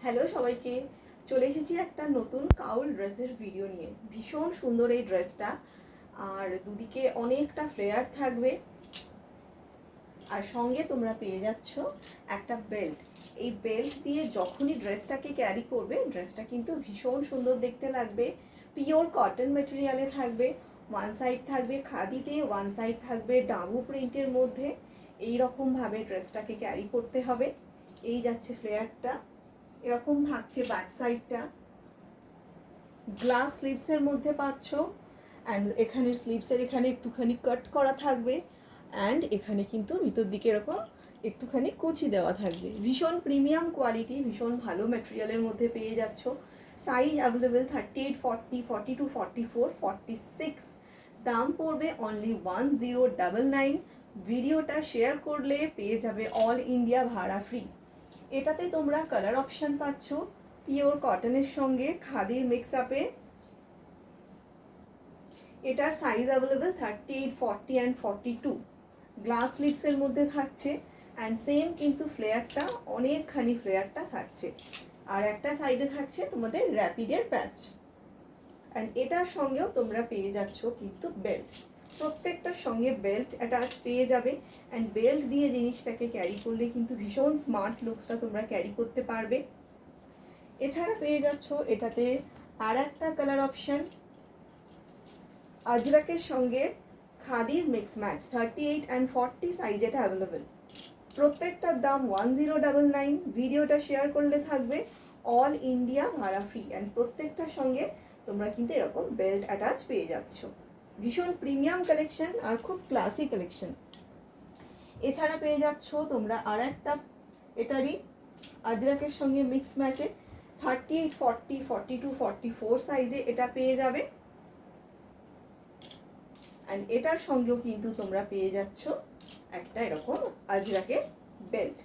Hello সবাইকে, চলে এসেছি একটা নতুন কাউল ড্রেসের ভিডিও নিয়ে। ভীষণ সুন্দর এই ড্রেসটা, আর দুদিকে অনেকটা ফ্লেয়ার থাকবে, আর সঙ্গে তোমরা পেয়ে যাচ্ছ একটা বেল্ট। এই বেল্ট দিয়ে যখনই ড্রেসটাকে ক্যারি করবে, ড্রেসটা কিন্তু ভীষণ সুন্দর দেখতে লাগবে। পিওর কটন মেটেরিয়ালে থাকবে, ওয়ান সাইড থাকবে খাদিতে, ওয়ান সাইড থাকবে ডাবু প্রিন্টের মধ্যে। এইরকমভাবে ড্রেসটাকে ক্যারি করতে হবে। এই যাচ্ছে ফ্লেয়ারটা, এরকম থাকছে ব্যাক সাইডটা, গ্লাস স্লিভসের মধ্যে পাচ্ছ। অ্যান্ড এখানে স্লিভসের এখানে একটুখানি কাট করা থাকবে, অ্যান্ড এখানে কিন্তু ভিতর দিকে এরকম একটুখানি কুচি দেওয়া থাকবে। ভীষণ প্রিমিয়াম কোয়ালিটি, ভীষণ ভালো ম্যাটেরিয়ালের মধ্যে পেয়ে যাচ্ছ। Size available 38, 40, 42, 44, 46। দাম পড়বে অনলি 1099। ভিডিওটা শেয়ার করলে পেয়ে যাবে অল ইন্ডিয়া ভাড়া ফ্রি। এটাতে তোমরা কালার অপশন পাচ্ছ পিওর কটনের সঙ্গে খাদির মিক্স আপে। এটার সাইজ অ্যাভেলেবেল 38, 40 অ্যান্ড 42। গ্লাস স্লিভসের মধ্যে থাকছে, অ্যান্ড সেম কিন্তু ফ্লেয়ারটা অনেকখানি ফ্লেয়ারটা থাকছে, আর একটা সাইডে থাকছে তোমাদের র্যাপিডের প্যাচ। অ্যান্ড এটার সঙ্গেও তোমরা পেয়ে যাচ্ছ কিন্তু বেল্ট। প্রত্যেকটার সঙ্গে বেল্ট অ্যাটাচ পেয়ে যাবে, অ্যান্ড বেল্ট দিয়ে জিনিসটাকে ক্যারি করলে কিন্তু ভীষণ স্মার্ট লুকসটা তোমরা ক্যারি করতে পারবে। এছাড়া পেয়ে যাচ্ছ এটাতে আর একটা কালার অপশন, আজরাকের সঙ্গে খাদির মিক্স ম্যাচ। 38 অ্যান্ড 40 সাইজ এটা অ্যাভেলেবেল। প্রত্যেকটার দাম 1099। ভিডিওটা শেয়ার করলে থাকবে অল ইন্ডিয়া ভাড়া ফ্রি, অ্যান্ড প্রত্যেকটার সঙ্গে তোমরা কিন্তু এরকম বেল্ট অ্যাটাচ পেয়ে যাচ্ছ। ভীষণ প্রিমিয়াম কালেকশন আর খুব ক্লাসি কালেকশন। এছাড়া পেয়ে যাচ্ছ তোমরা আর একটা এটারই আজরাকের সঙ্গে মিক্স ম্যাচে 38, 40, 42, 44 সাইজে এটা পেয়ে যাবে। অ্যান্ড এটার সঙ্গেও কিন্তু তোমরা পেয়ে যাচ্ছ একটা এরকম আজরাকের বেল্ট।